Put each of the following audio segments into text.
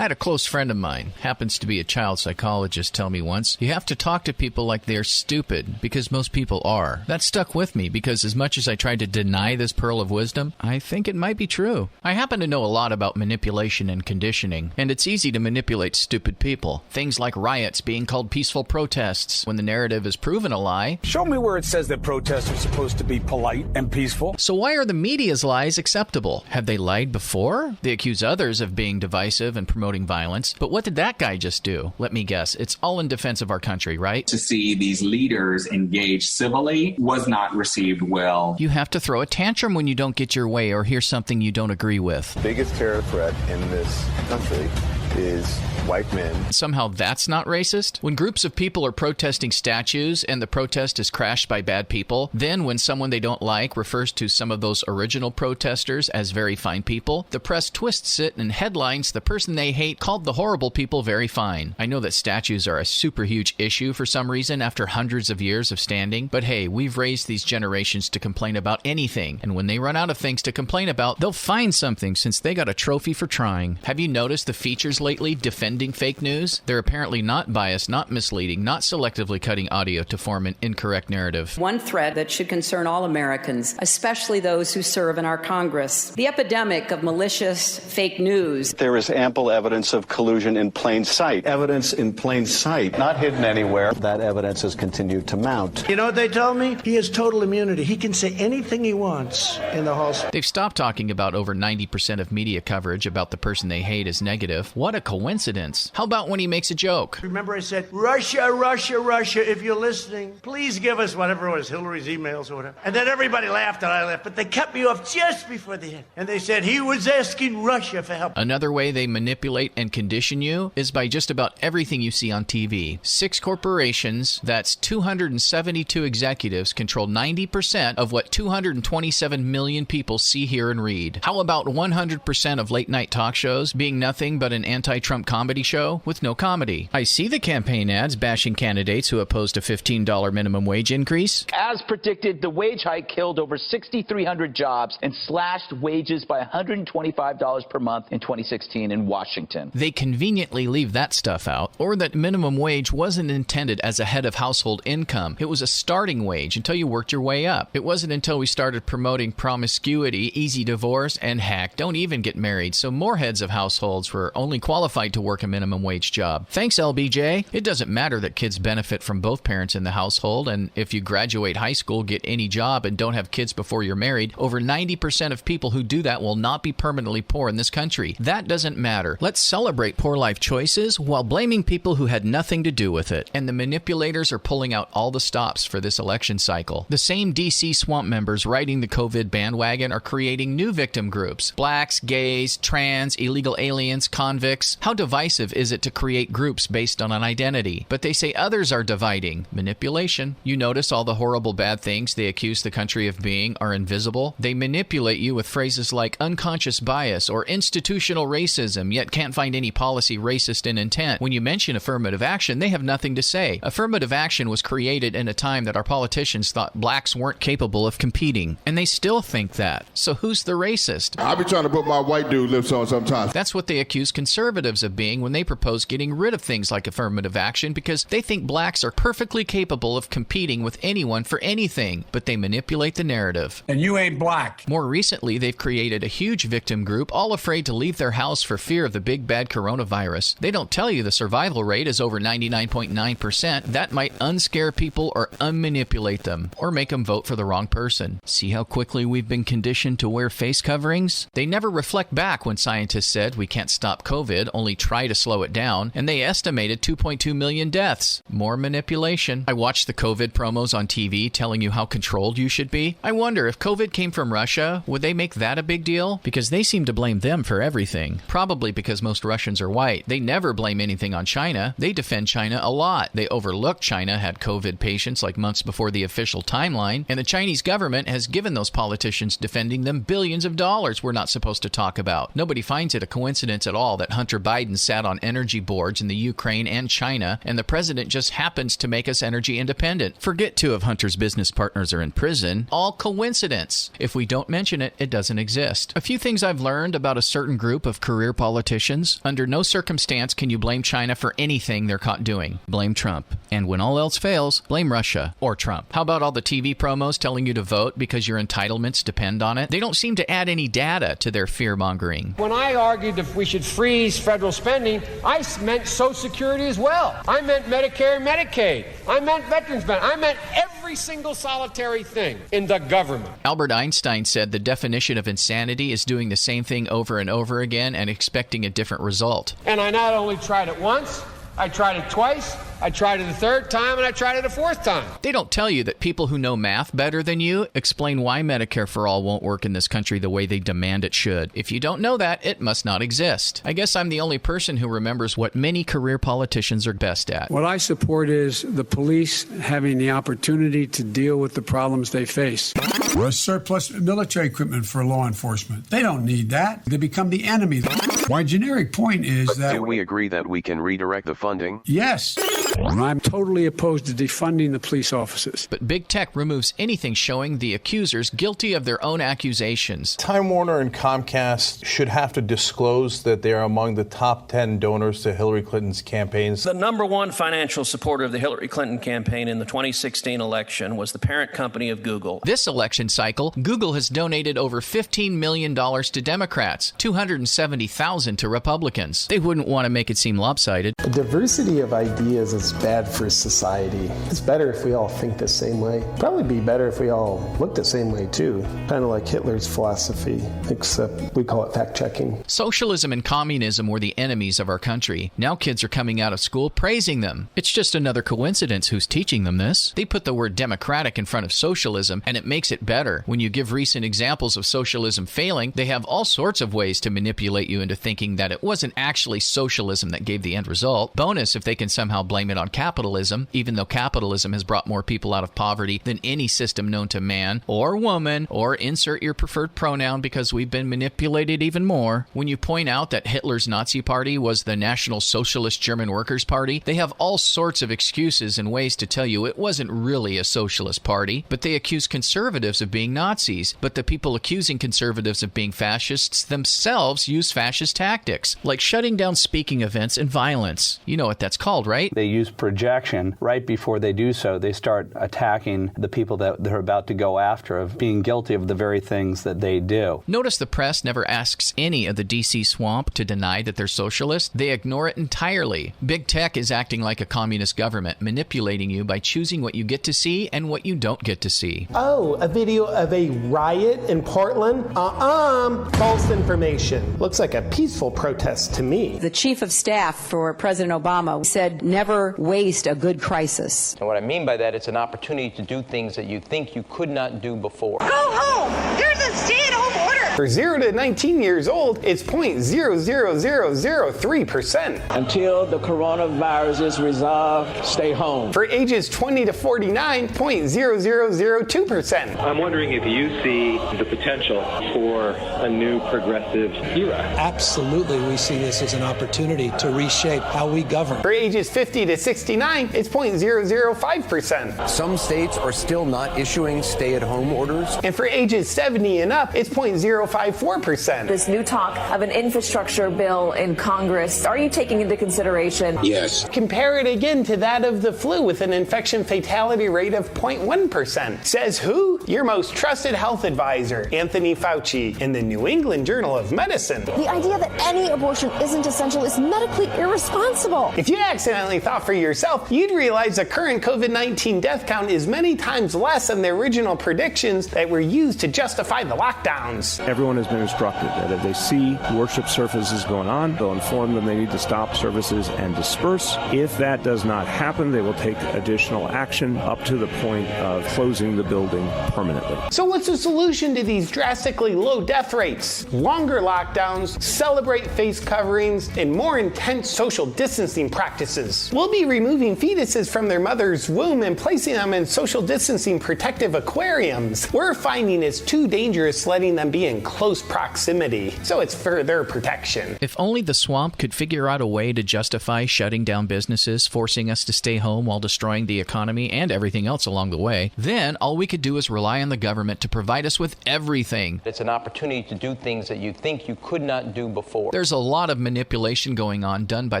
I had a close friend of mine, happens to be a child psychologist, tell me once, you have to talk to people like they're stupid, because most people are. That stuck with me, because as much as I tried to deny this pearl of wisdom, I think it might be true. I happen to know a lot about manipulation and conditioning, and it's easy to manipulate stupid people. Things like riots being called peaceful protests, when the narrative is proven a lie. Show me where it says that protests are supposed to be polite and peaceful. So why are the media's lies acceptable? Have they lied before? They accuse others of being divisive and promoting violence. But what did that guy just do? Let me guess. It's all in defense of our country, right? To see these leaders engage civilly was not received well. You have to throw a tantrum when you don't get your way or hear something you don't agree with. The biggest terror threat in this country is white men. Somehow that's not racist? When groups of people are protesting statues and the protest is crashed by bad people, then when someone they don't like refers to some of those original protesters as very fine people, the press twists it and headlines the person they hate called the horrible people very fine. I know that statues are a super huge issue for some reason after hundreds of years of standing, but hey, we've raised these generations to complain about anything, and when they run out of things to complain about, they'll find something since they got a trophy for trying. Have you noticed the features lately defending fake news? They're apparently not biased, not misleading, not selectively cutting audio to form an incorrect narrative. One threat that should concern all Americans, especially those who serve in our Congress. The epidemic of malicious fake news. There is ample evidence of collusion in plain sight. Evidence in plain sight. Not hidden anywhere. That evidence has continued to mount. You know what they told me? He has total immunity. He can say anything he wants in the House. They've stopped talking about over 90% of media coverage about the person they hate as negative. What a coincidence. How about when he makes a joke? Remember I said, Russia, Russia, Russia, if you're listening, please give us whatever it was, Hillary's emails or whatever. And then everybody laughed and I laughed, but they cut me off just before the end. And they said he was asking Russia for help. Another way they manipulate and condition you is by just about everything you see on TV. 6 corporations, that's 272 executives, control 90% of what 227 million people see, hear, and read. How about 100% of late-night talk shows being nothing but an anti-Trump comedy show with no comedy? I see the campaign ads bashing candidates who opposed a $15 minimum wage increase. As predicted, the wage hike killed over 6,300 jobs and slashed wages by $125 per month in 2016 in Washington. They conveniently leave that stuff out, or that minimum wage wasn't intended as a head of household income. It was a starting wage until you worked your way up. It wasn't until we started promoting promiscuity, easy divorce, and heck, don't even get married, so more heads of households were only qualified to work a minimum wage job. Thanks, LBJ. It doesn't matter that kids benefit from both parents in the household, and if you graduate high school, get any job, and don't have kids before you're married, over 90% of people who do that will not be permanently poor in this country. That doesn't matter. Let's celebrate poor life choices while blaming people who had nothing to do with it. And the manipulators are pulling out all the stops for this election cycle. The same DC swamp members riding the COVID bandwagon are creating new victim groups. Blacks, gays, trans, illegal aliens, convicts. How divisive is it to create groups based on an identity? But they say others are dividing. Manipulation. You notice all the horrible bad things they accuse the country of being are invisible? They manipulate you with phrases like unconscious bias or institutional racism, yet can't find any policy racist in intent. When you mention affirmative action, they have nothing to say. Affirmative action was created in a time that our politicians thought blacks weren't capable of competing, and they still think that. So who's the racist? I be trying to put my white dude lips on sometimes. That's what they accuse conservatives of being when they propose getting rid of things like affirmative action, because they think blacks are perfectly capable of competing with anyone for anything, but they manipulate the narrative. And you ain't black. More recently, they've created a huge victim group, all afraid to leave their house for fear of the big bad coronavirus. They don't tell you the survival rate is over 99.9%. That might unscare people or unmanipulate them, or make them vote for the wrong person. See how quickly we've been conditioned to wear face coverings? They never reflect back when scientists said we can't stop COVID, only try to slow it down, and they estimated 2.2 million deaths. More manipulation. I watched the COVID promos on TV telling you how controlled you should be. I wonder if COVID came from Russia, would they make that a big deal? Because they seem to blame them for everything. Probably because most Russians are white. They never blame anything on China. They defend China a lot. They overlook China had COVID patients like months before the official timeline, and the Chinese government has given those politicians defending them billions of dollars we're not supposed to talk about. Nobody finds it a coincidence at all that Hunter Biden sat on energy boards in the Ukraine and China, and the president just happens to make us energy independent. Forget 2 of Hunter's business partners are in prison. All coincidence. If we don't mention it, it doesn't exist. A few things I've learned about a certain group of career politicians. Under no circumstance can you blame China for anything they're caught doing. Blame Trump. And when all else fails, blame Russia or Trump. How about all the TV promos telling you to vote because your entitlements depend on it? They don't seem to add any data to their fear-mongering. When I argued that we should freeze federal spending, I meant Social Security as well. I meant Medicare and Medicaid. I meant veterans benefits. I meant every single solitary thing in the government. Albert Einstein said the definition of insanity is doing the same thing over and over again and expecting a different result. And I not only tried it once, I tried it twice, I tried it a 3rd time, and I tried it a 4th time. They don't tell you that people who know math better than you explain why Medicare for All won't work in this country the way they demand it should. If you don't know that, it must not exist. I guess I'm the only person who remembers what many career politicians are best at. What I support is the police having the opportunity to deal with the problems they face. We're surplus military equipment for law enforcement. They don't need that. They become the enemy. My generic point is that... Do we agree that we can redirect the funding? Yes. I'm totally opposed to defunding the police officers. But big tech removes anything showing the accusers guilty of their own accusations. Time Warner and Comcast should have to disclose that they are among the top 10 donors to Hillary Clinton's campaigns. The number one financial supporter of the Hillary Clinton campaign in the 2016 election was the parent company of Google. This election cycle, Google has donated over $15 million to Democrats, $270,000 to Republicans. They wouldn't want to make it seem lopsided. The diversity of ideas is bad for society. It's better if we all think the same way. Probably be better if we all look the same way too. Kind of like Hitler's philosophy, except we call it fact-checking. Socialism and communism were the enemies of our country. Now kids are coming out of school praising them. It's just another coincidence who's teaching them this. They put the word democratic in front of socialism, and it makes it better. When you give recent examples of socialism failing, they have all sorts of ways to manipulate you into thinking that it wasn't actually socialism that gave the end result. Bonus if they can somehow blame it on capitalism, even though capitalism has brought more people out of poverty than any system known to man or woman, or insert your preferred pronoun because we've been manipulated even more. When you point out that Hitler's Nazi Party was the National Socialist German Workers' Party, they have all sorts of excuses and ways to tell you it wasn't really a socialist party, but they accuse conservatives of being Nazis. But the people accusing conservatives of being fascists themselves use fascist tactics, like shutting down speaking events and violence. You know what that's called, right? They use projection. Right before they do so, they start attacking the people that they're about to go after of being guilty of the very things that they do. Notice the press never asks any of the DC swamp to deny that they're socialist. They ignore it entirely. Big tech is acting like a communist government, manipulating you by choosing what you get to see and what you don't get to see. Oh, a video of a riot in Portland? False information. Looks like a peaceful protest to me. The chief of staff for President Obama said never waste a good crisis. And what I mean by that, it's an opportunity to do things that you think you could not do before. Go home! There's a stay-at-home order! For 0 to 19 years old, it's 0.00003%. Until the coronavirus is resolved, stay home. For ages 20 to 49, 0.0002%. I'm wondering if you see the potential for a new progressive era. Absolutely, we see this as an opportunity to reshape how we govern. For ages 50 to 69, it's 0.005%. Some states are still not issuing stay-at-home orders. And for ages 70 and up, it's 0.054%. This new talk of an infrastructure bill in Congress, are you taking into consideration? Yes. Compare it again to that of the flu with an infection fatality rate of 0.1%. Says who? Your most trusted health advisor, Anthony Fauci, in the New England Journal of Medicine. The idea that any abortion isn't essential is medically irresponsible. If you accidentally thought for yourself, you'd realize the current COVID-19 death count is many times less than the original predictions that were used to justify the lockdowns. Everyone has been instructed that if they see worship services going on, they'll inform them they need to stop services and disperse. If that does not happen, they will take additional action up to the point of closing the building permanently. So what's the solution to these drastically low death rates? Longer lockdowns, celebrate face coverings, and more intense social distancing practices. We'll be removing fetuses from their mother's womb and placing them in social distancing protective aquariums. We're finding it's too dangerous letting them be in in close proximity, so it's for their protection. If only the swamp could figure out a way to justify shutting down businesses, forcing us to stay home while destroying the economy and everything else along the way, then all we could do is rely on the government to provide us with everything. It's an opportunity to do things that you think you could not do before. There's a lot of manipulation going on done by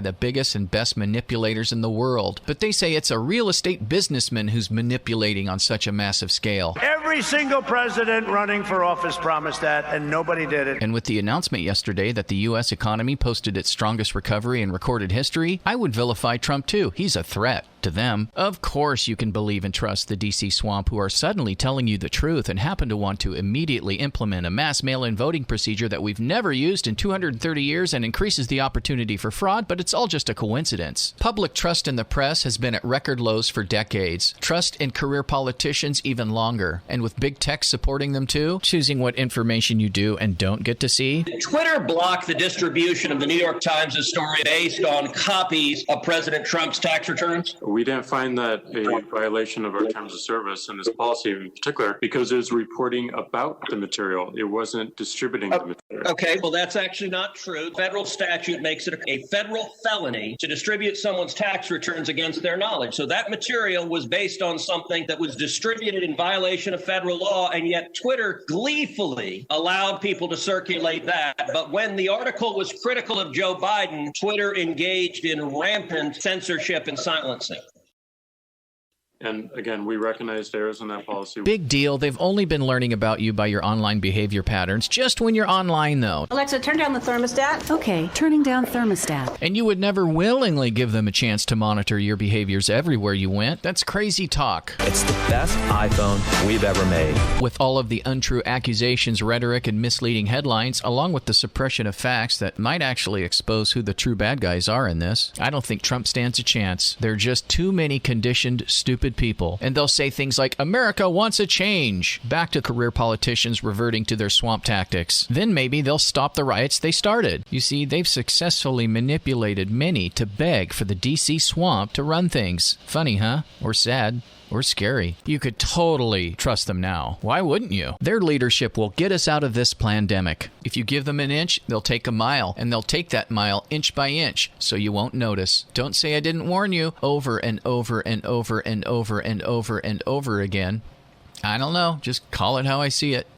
the biggest and best manipulators in the world, but they say it's a real estate businessman who's manipulating on such a massive scale. Every single president running for office promised that, and nobody did it. And with the announcement yesterday that the U.S. economy posted its strongest recovery in recorded history, I would vilify Trump too. He's a threat to them. Of course you can believe and trust the D.C. swamp, who are suddenly telling you the truth and happen to want to immediately implement a mass mail-in voting procedure that we've never used in 230 years and increases the opportunity for fraud, but it's all just a coincidence. Public trust in the press has been at record lows for decades. Trust in career politicians even longer. And with big tech supporting them too, choosing what information you do and don't get to see. Twitter blocked the distribution of the New York Times' story based on copies of President Trump's tax returns. We didn't find that a violation of our terms of service and this policy in particular because it was reporting about the material. It wasn't distributing the material. Okay, well, that's actually not true. Federal statute makes it a federal felony to distribute someone's tax returns against their knowledge. So that material was based on something that was distributed in violation of federal law, and yet Twitter gleefully allowed people to circulate that. But when the article was critical of Joe Biden, Twitter engaged in rampant censorship and silencing. And again, we recognized errors in that policy. Big deal. They've only been learning about you by your online behavior patterns, just when you're online, though. Alexa, turn down the thermostat. Okay, turning down thermostat. And you would never willingly give them a chance to monitor your behaviors everywhere you went. That's crazy talk. It's the best iPhone we've ever made. With all of the untrue accusations, rhetoric, and misleading headlines, along with the suppression of facts that might actually expose who the true bad guys are in this, I don't think Trump stands a chance. There are just too many conditioned, stupid people, and they'll say things like, America wants a change, back to career politicians reverting to their swamp tactics. Then maybe they'll stop the riots they started. You see, they've successfully manipulated many to beg for the D.C. swamp to run things. Funny, huh? Or sad. Or scary. You could totally trust them now. Why wouldn't you? Their leadership will get us out of this plandemic. If you give them an inch, they'll take a mile, and they'll take that mile inch by inch, so you won't notice. Don't say I didn't warn you over and over and over and over and over and over again. I don't know. Just call it how I see it.